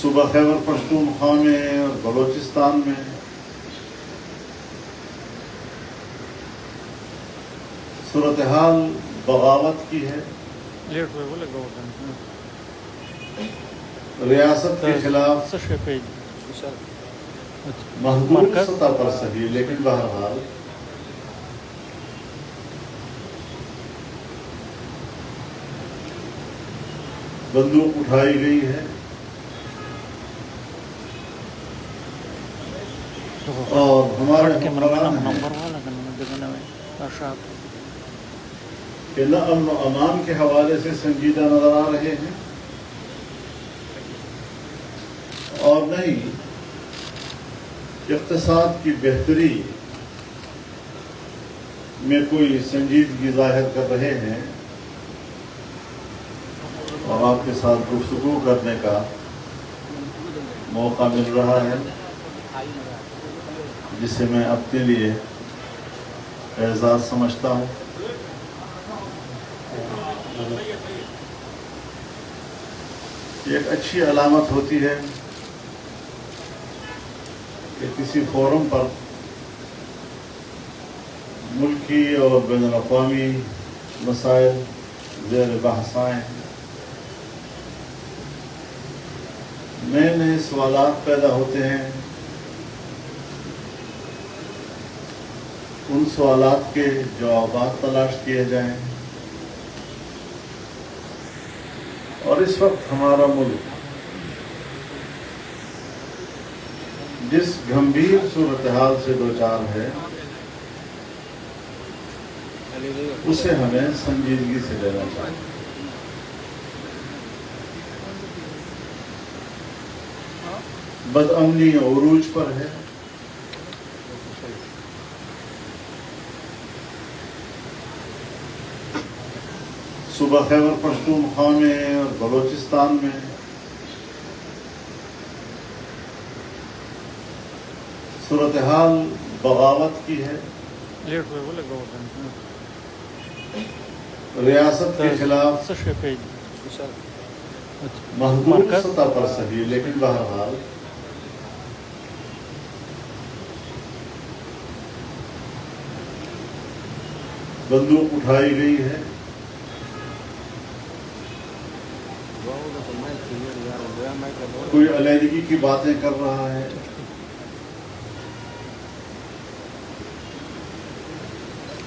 صوبہ خیبر پختونخوا میں اور بلوچستان میں صورتحال بغاوت کی ہے. ریاست کے خلاف محدود سطح پر صحیح لیکن بہرحال بندوق اٹھائی گئی ہے اور ہمارے حکمران کہ نہ امن و امان کے حوالے سے سنجیدہ نظر آ رہے ہیں اور نہ ہی اقتصاد کی بہتری میں کوئی سنجیدگی ظاہر کر رہے ہیں اور آپ کے ساتھ گفتگو کرنے کا موقع مل رہا ہے جسے میں اپنے لیے اعزاز سمجھتا ہوں. یہ ایک اچھی علامت ہوتی ہے کہ کسی فورم پر ملکی اور بین الاقوامی مسائل زیر بحث آئیں، نئے نئے سوالات پیدا ہوتے ہیں، ان سوالات کے جوابات تلاش کیے جائیں. اور اس وقت ہمارا ملک جس گمبھیر صورتحال سے دوچار ہے اسے ہمیں سنجیدگی سے لینا چاہیے. بدامنی عروج پر ہے، صوبہ خیبر پختونخوا میں اور بلوچستان میں صورتحال بغاوت کی ہے. ریاست کے خلاف محدود سطح پر صحیح لیکن بہرحال بندوق اٹھائی گئی ہے کوئی علیحدگی کی باتیں کر رہا ہے،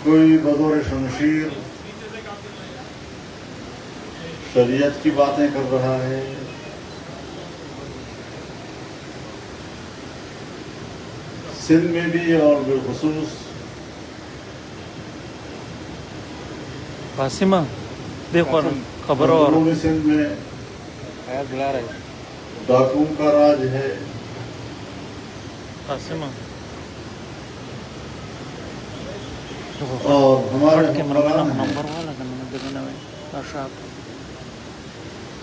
کوئی بدور شمشیر شریعت کی باتیں کر رہا ہے، سندھ میں بھی اور بالخصوص قاسمہ دیکھو خبر اور سندھ میں ڈاکوؤں کا راج ہے. قاسمہ اور ہمارے حکمران ہیں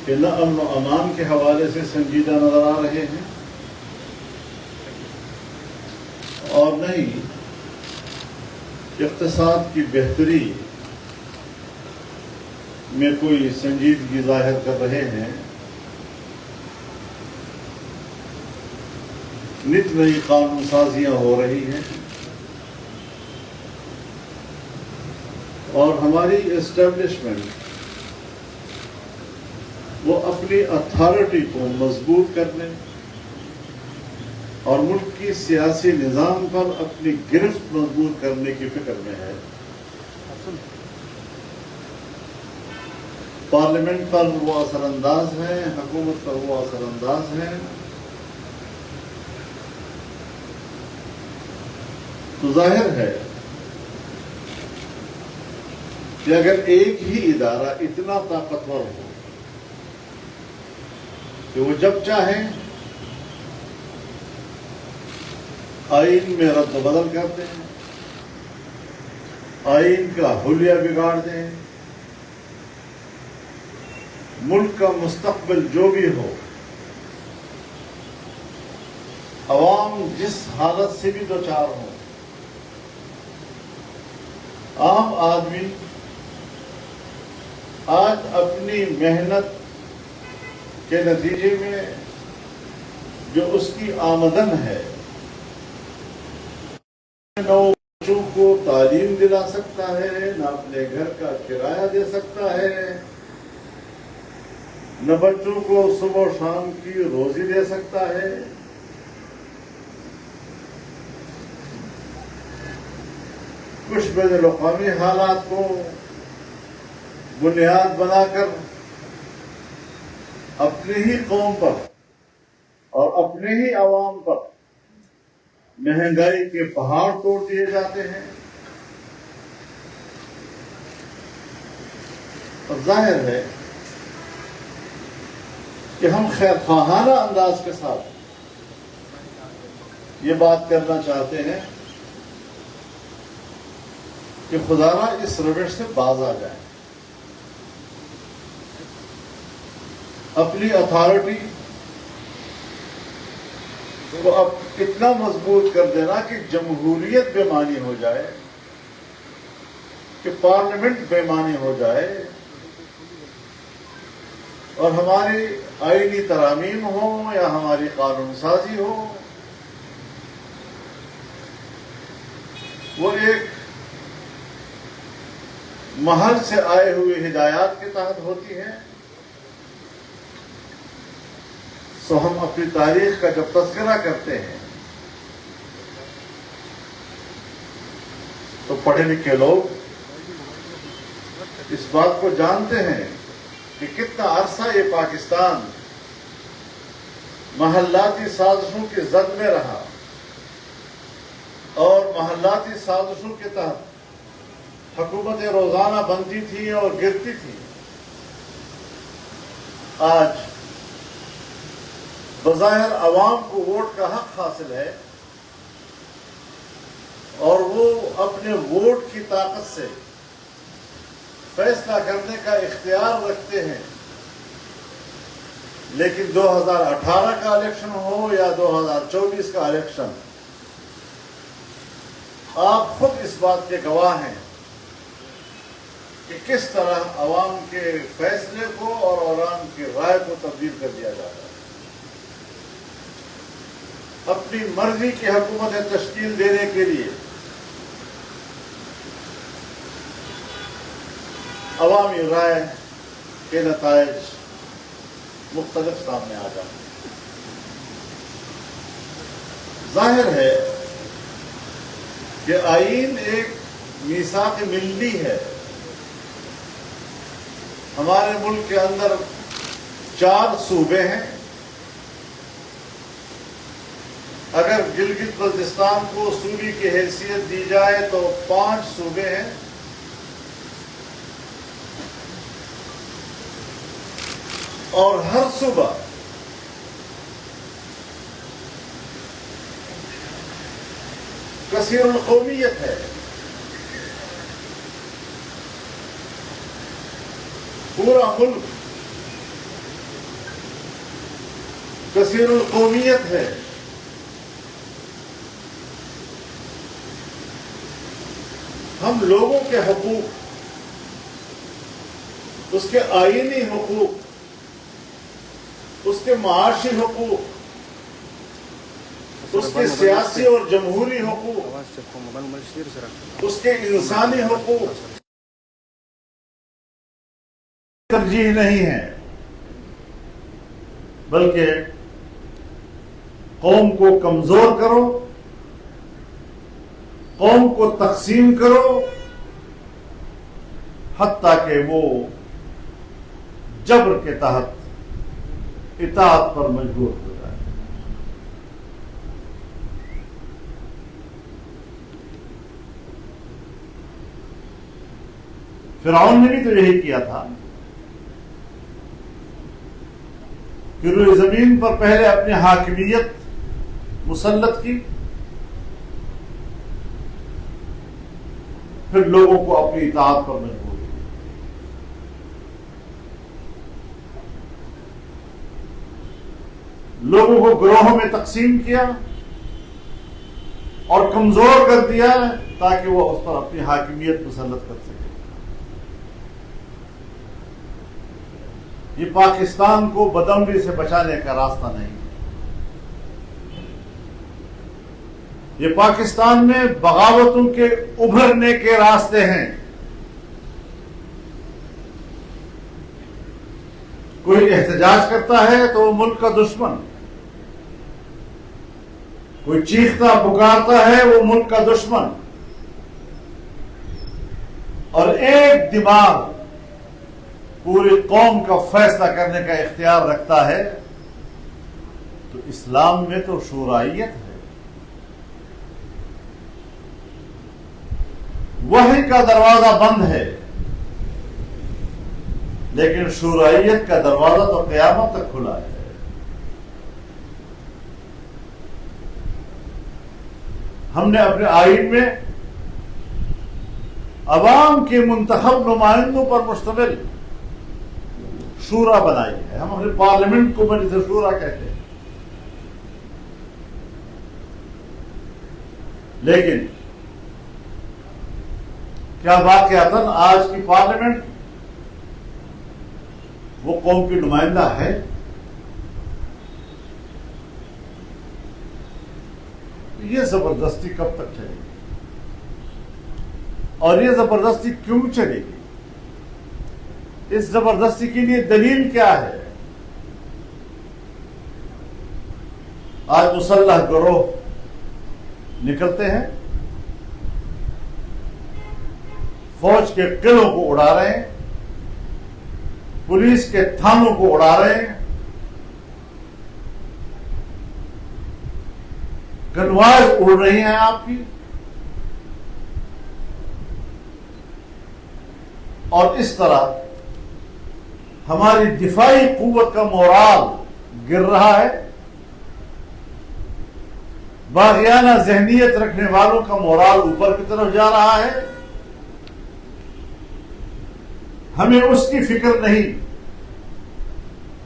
کہ نہ امن و امان کے حوالے سے سنجیدہ نظر آ رہے ہیں اور نہ ہی اقتصاد کی بہتری میں کوئی سنجیدگی ظاہر کر رہے ہیں. نت نئی قانون سازیاں ہو رہی ہیں اور ہماری اسٹیبلشمنٹ وہ اپنی اتھارٹی کو مضبوط کرنے اور ملک کی سیاسی نظام پر اپنی گرفت مضبوط کرنے کی فکر میں ہے. پارلیمنٹ پر وہ اثر انداز ہیں، حکومت پر وہ اثر انداز ہیں. تو ظاہر ہے کہ اگر ایک ہی ادارہ اتنا طاقتور ہو کہ وہ جب چاہیں آئین میں رد و بدل کر دیں، آئین کا حلیہ بگاڑ دیں، ملک کا مستقبل جو بھی ہو، عوام جس حالت سے بھی دوچار ہو، عام آدمی آج اپنی محنت کے نتیجے میں جو اس کی آمدن ہے، نہ وہ بچوں کو تعلیم دلا سکتا ہے، نہ اپنے گھر کا کرایہ دے سکتا ہے، نہ بچوں کو صبح و شام کی روزی دے سکتا ہے۔ کچھ بین الاقوامی حالات کو بنیاد بنا کر اپنی ہی قوم پر اور اپنے ہی عوام پر مہنگائی کے پہاڑ توڑ دیے جاتے ہیں۔ اور ظاہر ہے کہ ہم خیر خواہانہ انداز کے ساتھ یہ بات کرنا چاہتے ہیں کہ خدا را اس روش سے باز آ جائیں، اپنی اتھارٹی کو اب اتنا مضبوط کر دینا کہ جمہوریت بے معنی ہو جائے، کہ پارلیمنٹ بے معنی ہو جائے، اور ہماری آئینی ترامیم ہو یا ہماری قانون سازی ہو وہ ایک محل سے آئے ہوئے ہدایات کے تحت ہوتی ہے۔ سو ہم اپنی تاریخ کا جب تذکرہ کرتے ہیں تو پڑھے لکھے لوگ اس بات کو جانتے ہیں کہ کتنا عرصہ یہ پاکستان محلاتی سازشوں کی زد میں رہا اور محلاتی سازشوں کے تحت حکومتیں روزانہ بنتی تھیں اور گرتی تھیں۔ آج بظاہر عوام کو ووٹ کا حق حاصل ہے اور وہ اپنے ووٹ کی طاقت سے فیصلہ کرنے کا اختیار رکھتے ہیں، لیکن 2018 کا الیکشن ہو یا 2024 کا الیکشن، آپ خود اس بات کے گواہ ہیں کہ کس طرح عوام کے فیصلے کو اور عوام کی رائے کو تبدیل کر دیا جاتا ہے۔ اپنی مرضی کی حکومتیں تشکیل دینے کے لیے عوامی رائے کے نتائج مختلف سامنے آ جاتے ہیں۔ ظاہر ہے کہ آئین ایک میثاق ملی ہے۔ ہمارے ملک کے اندر 4 صوبے ہیں۔ اگر گلگت بلتستان کو صوبے کی حیثیت دی جائے تو 5 صوبے ہیں۔ اور ہر صوبہ کثیر القومیت ہے۔ پورا ملک کثیر القومیت ہے۔ ہم لوگوں کے حقوق، اس کے آئینی حقوق، اس کے معاشی حقوق، اس کے سیاسی اور جمہوری حقوق، اس کے انسانی حقوق ترجیح نہیں ہے، بلکہ قوم کو کمزور کرو، قوم کو تقسیم کرو، حتیٰ کہ وہ جبر کے تحت اطاعت پر مجبور ہو جائے۔ فرعون نے بھی تو یہی کیا تھا کہ روئے زمین پر پہلے اپنی حاکمیت مسلط کی، پھر لوگوں کو اپنی اطاعت پر مجبور کیا۔ لوگوں کو گروہوں میں تقسیم کیا اور کمزور کر دیا تاکہ وہ اس پر اپنی حاکمیت مسلط کر سکے۔ یہ پاکستان کو بدامنی سے بچانے کا راستہ نہیں ہے۔ یہ پاکستان میں بغاوتوں کے ابھرنے کے راستے ہیں. کوئی احتجاج کرتا ہے تو وہ ملک کا دشمن، کوئی چیختا پکارتا ہے وہ ملک کا دشمن، اور ایک دماغ پوری قوم کا فیصلہ کرنے کا اختیار رکھتا ہے. تو اسلام میں تو شورائیت ہے، وحی کا دروازہ بند ہے، لیکن شورائیت کا دروازہ تو قیامت تک کھلا ہے. ہم نے اپنے آئین میں عوام کے منتخب نمائندوں پر مشتمل شورا بنائی ہے. ہم اپنے پارلیمنٹ کو مجلس شورا کہتے ہیں. لیکن کیا واقعتاً آج کی پارلیمنٹ وہ قوم کی نمائندہ ہے؟ یہ زبردستی کب تک چلے گی اور یہ زبردستی کیوں چلے گی؟ اس زبردستی کے لیے دلیل کیا ہے؟ آج مسلح گروہ نکلتے ہیں، فوج کے قلعوں کو اڑا رہے ہیں، پولیس کے تھانوں کو اڑا رہے ہیں، گنوائز اڑ رہی ہیں آپ کی، اور اس طرح ہماری دفاعی قوت کا مورال گر رہا ہے. باغیانہ ذہنیت رکھنے والوں کا مورال اوپر کی طرف جا رہا ہے. ہمیں اس کی فکر نہیں،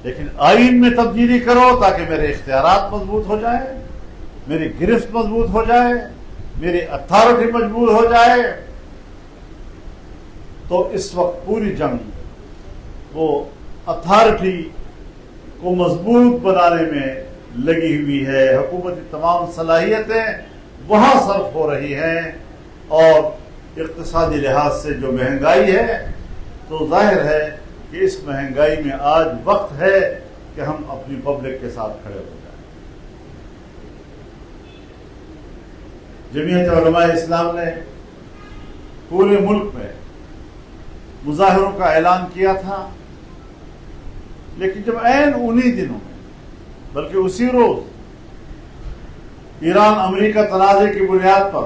لیکن آئین میں تبدیلی کرو تاکہ میرے اختیارات مضبوط ہو جائیں، میری گرفت مضبوط ہو جائے، میری اتھارٹی مضبوط ہو جائے. تو اس وقت پوری جنگ وہ اتھارٹی کو مضبوط بنانے میں لگی ہوئی ہے. حکومت کی تمام صلاحیتیں وہاں صرف ہو رہی ہیں، اور اقتصادی لحاظ سے جو مہنگائی ہے تو ظاہر ہے کہ اس مہنگائی میں آج وقت ہے کہ ہم اپنی پبلک کے ساتھ کھڑے ہو جائیں. جمعیت علماء اسلام نے پورے ملک میں مظاہروں کا اعلان کیا تھا، لیکن جب عین انہی دنوں میں بلکہ اسی روز ایران امریکہ تنازع کی بنیاد پر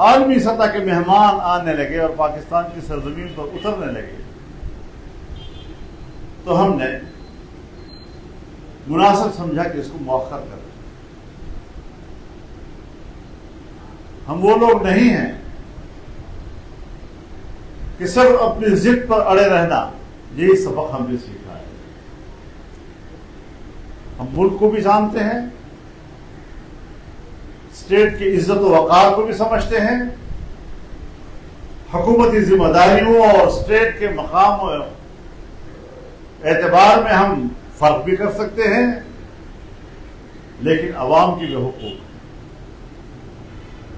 عالمی سطح کے مہمان آنے لگے اور پاکستان کی سرزمین پر اترنے لگے، تو ہم نے مناسب سمجھا کہ اس کو مؤخر کر دیں. ہم وہ لوگ نہیں ہیں کہ صرف اپنی ضد پر اڑے رہنا. یہی سبق ہم نے سیکھا ہے. ہم ملک کو بھی جانتے ہیں، اسٹیٹ کی عزت و وقار کو بھی سمجھتے ہیں، حکومتی ذمہ داریوں اور اسٹیٹ کے مقام و اعتبار میں ہم فرق بھی کر سکتے ہیں، لیکن عوام کی جو حقوق،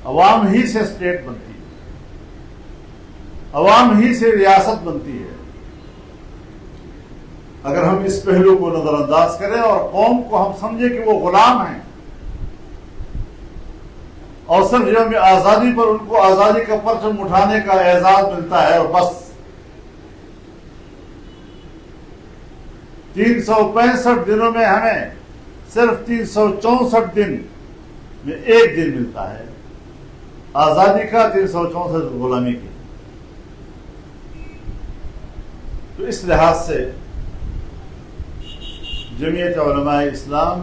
عوام ہی سے اسٹیٹ بنتی ہے، عوام ہی سے ریاست بنتی ہے. اگر ہم اس پہلو کو نظر انداز کریں اور قوم کو ہم سمجھیں کہ وہ غلام ہیں، اور صرف یوم آزادی پر ان کو آزادی کا پرچم اٹھانے کا اعزاز ملتا ہے اور بس 365 دنوں میں ہمیں صرف 364 دن میں ایک دن ملتا ہے آزادی کا، 364 غلامی کی. تو اس لحاظ سے جمعیت علماء اسلام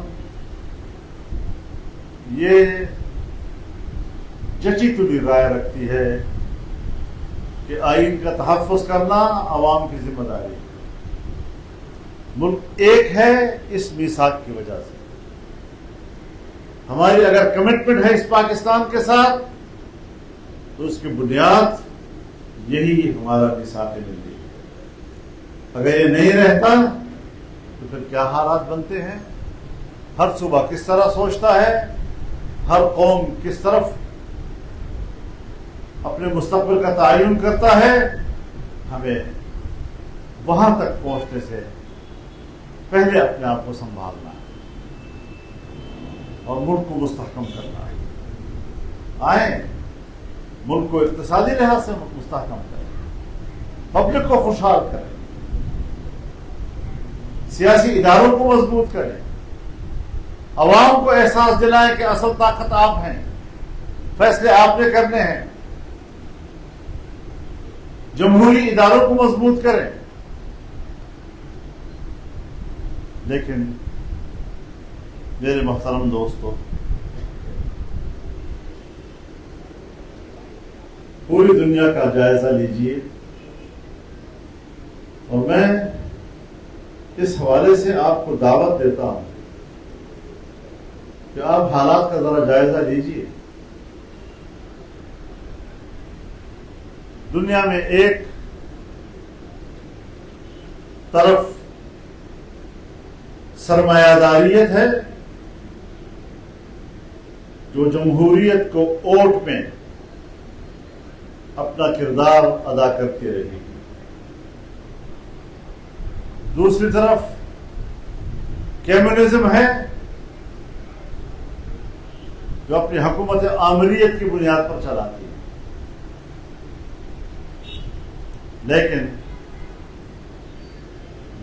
یہ جچی تلی رائے رکھتی ہے کہ آئین کا تحفظ کرنا عوام کی ذمہ داری ہے. ملک ایک ہے اس میثاق کی وجہ سے. ہماری اگر کمٹمنٹ ہے اس پاکستان کے ساتھ تو اس کی بنیاد یہی ہمارا میثاق ملی ہے. اگر یہ نہیں رہتا تو پھر کیا حالات بنتے ہیں. ہر صوبہ کس طرح سوچتا ہے، ہر قوم کس طرف اپنے مستقبل کا تعین کرتا ہے، ہمیں وہاں تک پہنچنے سے پہلے اپنے آپ کو سنبھالنا ہے اور ملک کو مستحکم کرنا ہے۔ آئیں ملک کو اقتصادی لحاظ سے مستحکم کریں، پبلک کو خوشحال کریں، سیاسی اداروں کو مضبوط کریں، عوام کو احساس دلائیں کہ اصل طاقت آپ ہیں، فیصلے آپ نے کرنے ہیں، جمہوری اداروں کو مضبوط کریں۔ لیکن میرے محترم دوستو، پوری دنیا کا جائزہ لیجئے، اور میں اس حوالے سے آپ کو دعوت دیتا ہوں کہ آپ حالات کا ذرا جائزہ لیجئے۔ دنیا میں ایک طرف سرمایہ داریت ہے جو جمہوریت کو ووٹ میں اپنا کردار ادا کرتی رہے گی، دوسری طرف کمیونزم ہے جو اپنی حکومت آمریت کی بنیاد پر چلاتی ہے۔ لیکن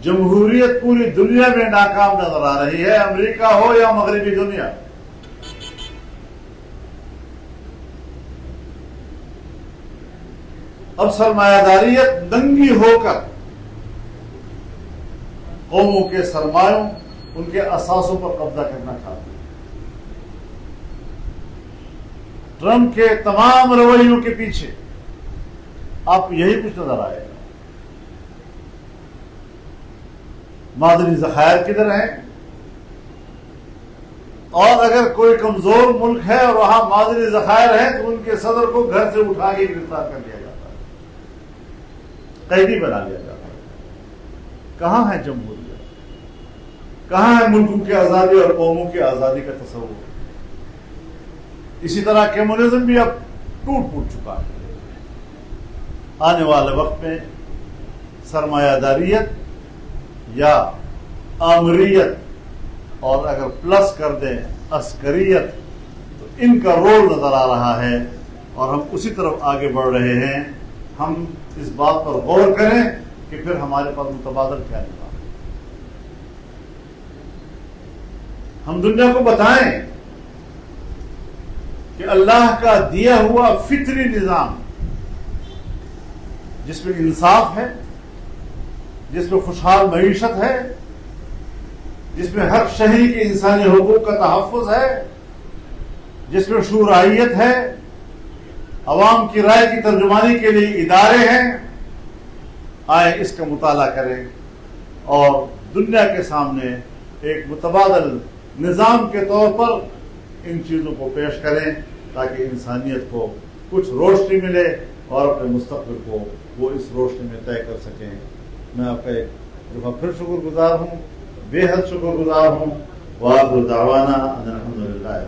جمہوریت پوری دنیا میں ناکام نظر آ رہی ہے، امریکہ ہو یا مغربی دنیا۔ اب سرمایہ داریت ننگی ہو کر قوموں کے سرمایوں، ان کے اثاثوں پر قبضہ کرنا چاہتی ہے۔ ٹرمپ کے تمام رویوں کے پیچھے آپ یہی کچھ نظر آئے گا۔ معدنی ذخائر کدھر ہیں؟ اور اگر کوئی کمزور ملک ہے اور وہاں معدنی ذخائر ہیں تو ان کے صدر کو گھر سے اٹھا کے گرفتار کر لیا جاتا ہے، قیدی بنا لیا جاتا ہے۔ کہاں ہے جمہوریت؟ کہاں ہے ملکوں کی آزادی اور قوموں کی آزادی کا تصور؟ اسی طرح کمیونزم بھی اب ٹوٹ چکا ہے۔ آنے والے وقت میں سرمایہ داریت یا آمریت اور اگر پلس کر دیں عسکریت، تو ان کا رول نظر آ رہا ہے اور ہم اسی طرف آگے بڑھ رہے ہیں۔ ہم اس بات پر غور کریں کہ پھر ہمارے پاس متبادل کیا نظام ہے۔ ہم دنیا کو بتائیں کہ اللہ کا دیا ہوا فطری نظام جس میں انصاف ہے، جس میں خوشحال معیشت ہے، جس میں ہر شہری کے انسانی حقوق کا تحفظ ہے، جس میں شورائیت ہے، عوام کی رائے کی ترجمانی کے لیے ادارے ہیں، آئیں اس کا مطالعہ کریں اور دنیا کے سامنے ایک متبادل نظام کے طور پر ان چیزوں کو پیش کریں تاکہ انسانیت کو کچھ روشنی ملے اور اپنے مستقبل کو وہ اس روشنی میں طے کر سکیں۔ میں آپ کا ایک دفعہ پھر شکر گزار ہوں، بے حد شکر گزار ہوں۔ وآخر دعوانا ان الحمد للہ۔